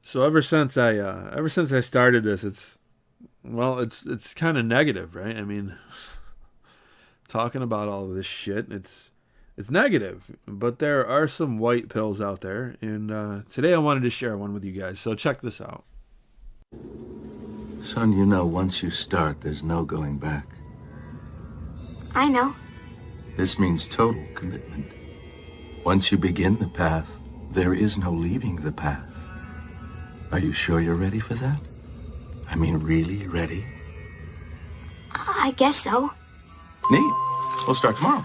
So ever since I started this, it's kind of negative, right? I mean, talking about all of this shit, it's negative, but there are some white pills out there, and today I wanted to share one with you guys. So check this out. Son, once you start, there's no going back. I know. This means total commitment. Once you begin the path, there is no leaving the path. Are you sure you're ready for that? I mean, really ready? I guess so. Neat. We'll start tomorrow.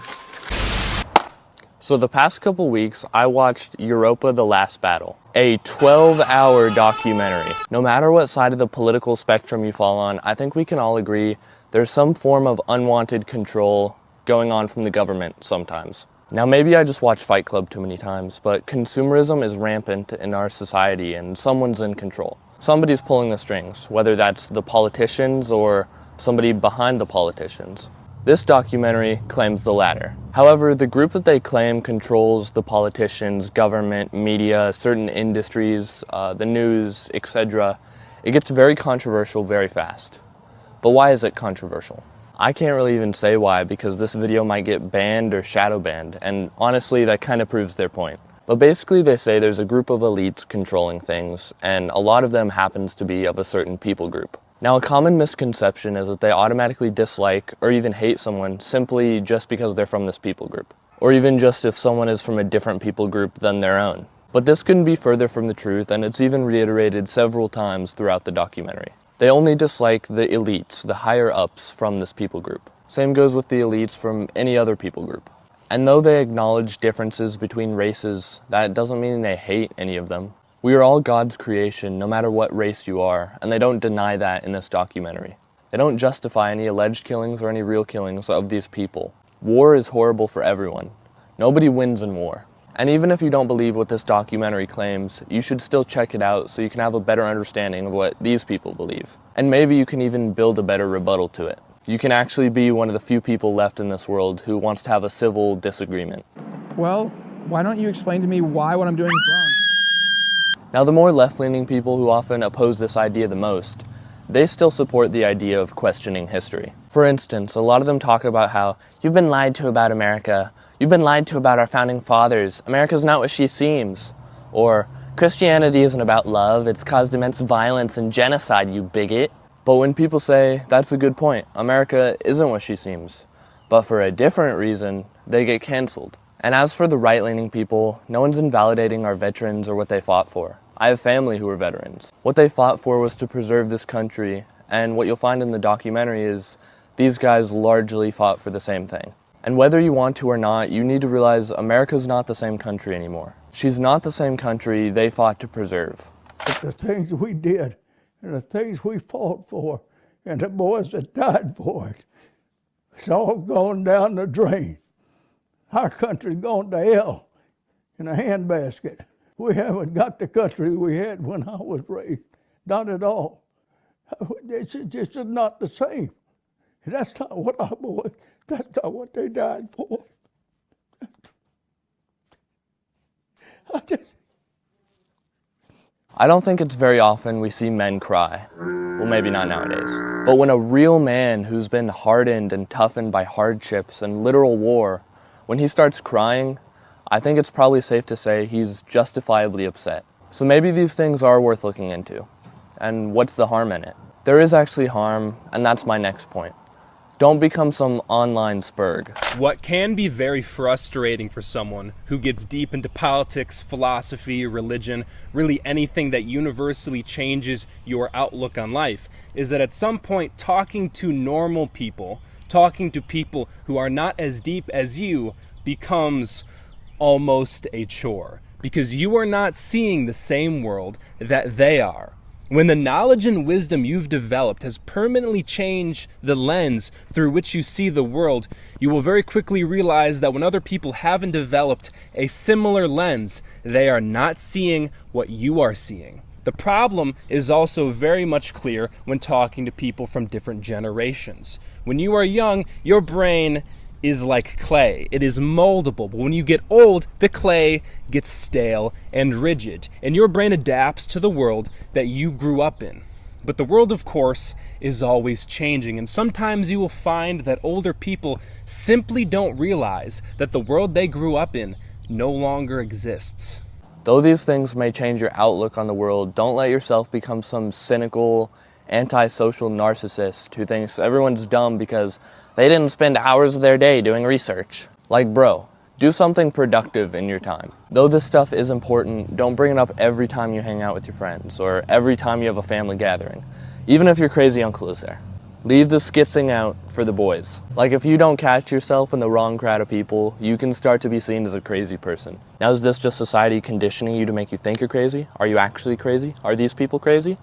So the past couple weeks, I watched Europa: The Last Battle, a 12-hour documentary. No matter what side of the political spectrum you fall on, I think we can all agree there's some form of unwanted control going on from the government sometimes. Now maybe I just watch Fight Club too many times, but consumerism is rampant in our society and someone's in control. Somebody's pulling the strings, whether that's the politicians or somebody behind the politicians. This documentary claims the latter. However, the group that they claim controls the politicians, government, media, certain industries, the news, etc., it gets very controversial very fast. But why is it controversial? I can't really even say why, because this video might get banned or shadow banned, and honestly that kind of proves their point. But basically they say there's a group of elites controlling things, and a lot of them happens to be of a certain people group. Now, a common misconception is that they automatically dislike or even hate someone simply just because they're from this people group, or even just if someone is from a different people group than their own. But this couldn't be further from the truth, and it's even reiterated several times throughout the documentary. They only dislike the elites, the higher-ups from this people group. Same goes with the elites from any other people group. And though they acknowledge differences between races, that doesn't mean they hate any of them. We are all God's creation, no matter what race you are, and they don't deny that in this documentary. They don't justify any alleged killings or any real killings of these people. War is horrible for everyone. Nobody wins in war. And even if you don't believe what this documentary claims, you should still check it out so you can have a better understanding of what these people believe. And maybe you can even build a better rebuttal to it. You can actually be one of the few people left in this world who wants to have a civil disagreement. Well, why don't you explain to me why what I'm doing is wrong? Now, the more left-leaning people who often oppose this idea the most, they still support the idea of questioning history. For instance, a lot of them talk about how you've been lied to about America, you've been lied to about our founding fathers, America's not what she seems, or Christianity isn't about love, it's caused immense violence and genocide, you bigot. But when people say, that's a good point, America isn't what she seems, but for a different reason, they get canceled. And as for the right-leaning people, no one's invalidating our veterans or what they fought for. I have family who are veterans. What they fought for was to preserve this country, and what you'll find in the documentary is these guys largely fought for the same thing. And whether you want to or not, you need to realize America's not the same country anymore. She's not the same country they fought to preserve. But the things we did, and the things we fought for, and the boys that died for it, it's all gone down the drain. Our country's gone to hell in a handbasket. We haven't got the country we had when I was raised. Not at all. It's just not the same. That's not what our boys, that's not what they died for. I don't think it's very often we see men cry. Well, maybe not nowadays. But when a real man who's been hardened and toughened by hardships and literal war, when he starts crying, I think it's probably safe to say he's justifiably upset. So maybe these things are worth looking into. And what's the harm in it? There is actually harm, and that's my next point. Don't become some online spurg. What can be very frustrating for someone who gets deep into politics, philosophy, religion, really anything that universally changes your outlook on life, is that at some point talking to normal people, talking to people who are not as deep as you, becomes almost a chore, because you are not seeing the same world that they are. When the knowledge and wisdom you've developed has permanently changed the lens through which you see the world, you will very quickly realize that when other people haven't developed a similar lens, they are not seeing what you are seeing. The problem is also very much clear when talking to people from different generations. When you are young, your brain is like clay. It is moldable, but when you get old, the clay gets stale and rigid, and your brain adapts to the world that you grew up in. But the world, of course, is always changing, and sometimes you will find that older people simply don't realize that the world they grew up in no longer exists. Though these things may change your outlook on the world, don't let yourself become some cynical, antisocial narcissist who thinks everyone's dumb because they didn't spend hours of their day doing research. Like, bro, do something productive in your time. Though this stuff is important, don't bring it up every time you hang out with your friends or every time you have a family gathering, even if your crazy uncle is there. Leave the skitzing out for the boys. Like, if you don't catch yourself in the wrong crowd of people, you can start to be seen as a crazy person. Now, is this just society conditioning you to make you think you're crazy? Are you actually crazy? Are these people crazy?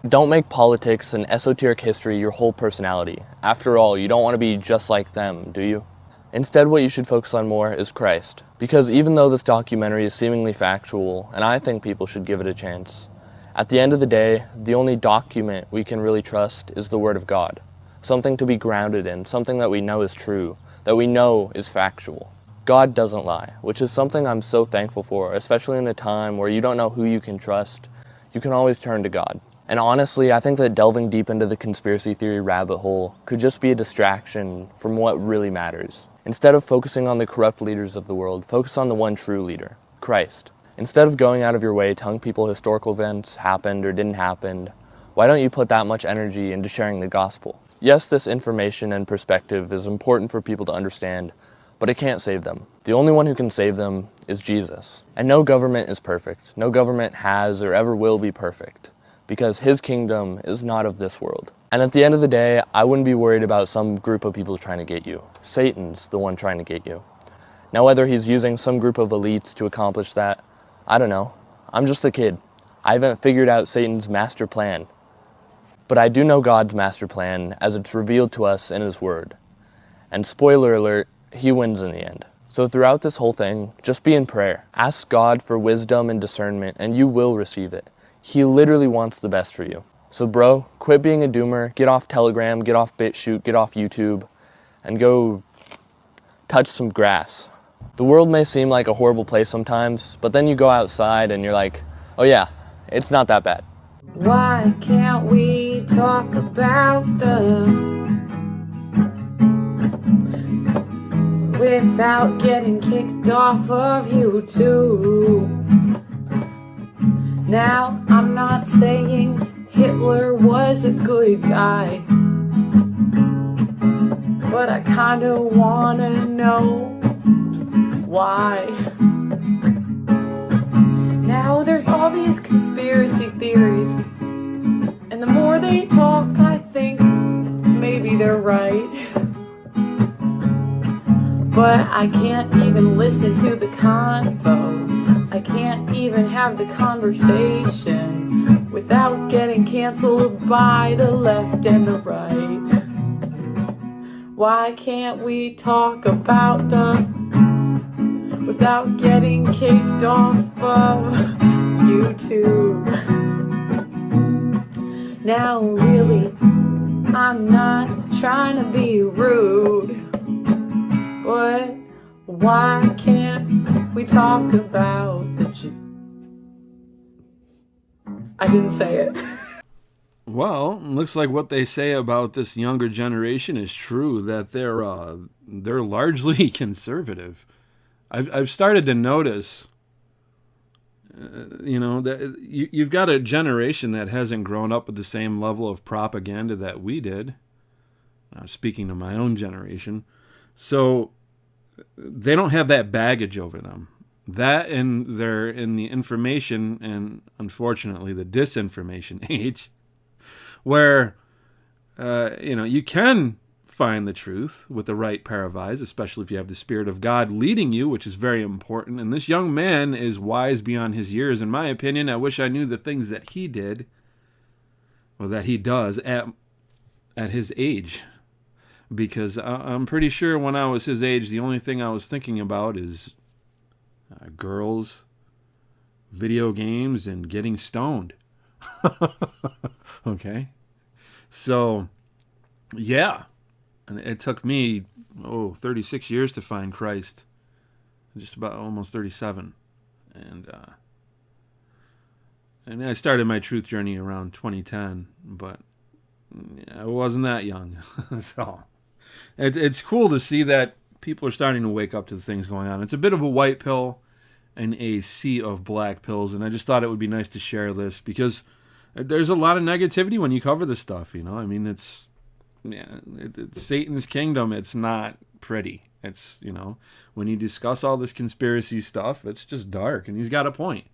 Don't make politics and esoteric history your whole personality. After all, you don't want to be just like them, do you? Instead, what you should focus on more is Christ. Because even though this documentary is seemingly factual, and I think people should give it a chance, at the end of the day, the only document we can really trust is the Word of God. Something to be grounded in, something that we know is true, that we know is factual. God doesn't lie, which is something I'm so thankful for, especially in a time where you don't know who you can trust. You can always turn to God. And honestly, I think that delving deep into the conspiracy theory rabbit hole could just be a distraction from what really matters. Instead of focusing on the corrupt leaders of the world, focus on the one true leader, Christ. Instead of going out of your way telling people historical events happened or didn't happen, why don't you put that much energy into sharing the gospel? Yes, this information and perspective is important for people to understand, but it can't save them. The only one who can save them is Jesus. And no government is perfect. No government has or ever will be perfect, because his kingdom is not of this world. And at the end of the day, I wouldn't be worried about some group of people trying to get you. Satan's the one trying to get you. Now, whether he's using some group of elites to accomplish that, I don't know. I'm just a kid. I haven't figured out Satan's master plan. But I do know God's master plan as it's revealed to us in his word. And spoiler alert, he wins in the end. So throughout this whole thing, just be in prayer. Ask God for wisdom and discernment, and you will receive it. He literally wants the best for you. So bro, quit being a doomer, get off Telegram, get off BitChute, get off YouTube, and go touch some grass. The world may seem like a horrible place sometimes, but then you go outside and you're like, oh yeah, it's not that bad. Why can't we talk about without getting kicked off of YouTube? Now, I'm not saying Hitler was a good guy, but I kinda wanna know why. Now there's all these conspiracy theories, and the more they talk, I think maybe they're right. But I can't even listen to the convo. I can't even have the conversation without getting canceled by the left and the right. Why can't we talk about without getting kicked off of YouTube? Now really, I'm not trying to be rude, but why can't we talk about I didn't say it. Well, looks like what they say about this younger generation is true, that they're largely conservative. I've started to notice, that you've got a generation that hasn't grown up with the same level of propaganda that we did. Speaking of my own generation, so they don't have that baggage over them. That, and they're in the information and unfortunately the disinformation age, where you can find the truth with the right pair of eyes, especially if you have the Spirit of God leading you, which is very important. And this young man is wise beyond his years, in my opinion. I wish I knew the things that he did, or that he does at his age, because I'm pretty sure when I was his age, the only thing I was thinking about is girls, video games, and getting stoned. Okay? So, yeah. And it took me 36 years to find Christ. Just about almost 37. And I started my truth journey around 2010, but I wasn't that young. So it's cool to see that people are starting to wake up to the things going on. It's a bit of a white pill and a sea of black pills, and I just thought it would be nice to share this because there's a lot of negativity when you cover this stuff, you know? I mean, it's Satan's kingdom. It's not pretty. It's, you know, when you discuss all this conspiracy stuff, it's just dark, and he's got a point.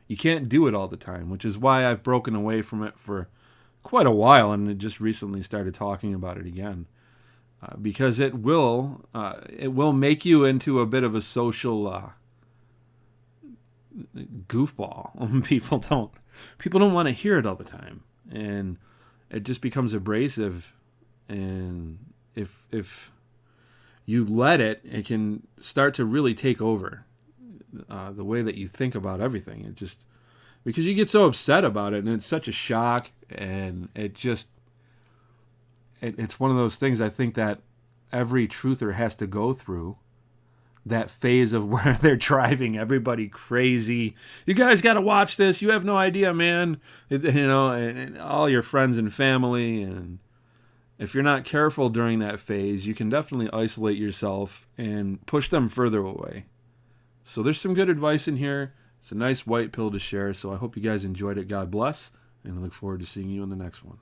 You can't do it all the time, which is why I've broken away from it for quite a while, and just recently started talking about it again. Because it will make you into a bit of a social goofball. People don't want to hear it all the time, and it just becomes abrasive. And if you let it, it can start to really take over the way that you think about everything. It just, because you get so upset about it, and it's such a shock, and it's one of those things I think that every truther has to go through, that phase of where they're driving everybody crazy. You guys got to watch this. You have no idea, man. And all your friends and family. And if you're not careful during that phase, you can definitely isolate yourself and push them further away. So there's some good advice in here. It's a nice white pill to share. So I hope you guys enjoyed it. God bless. And I look forward to seeing you in the next one.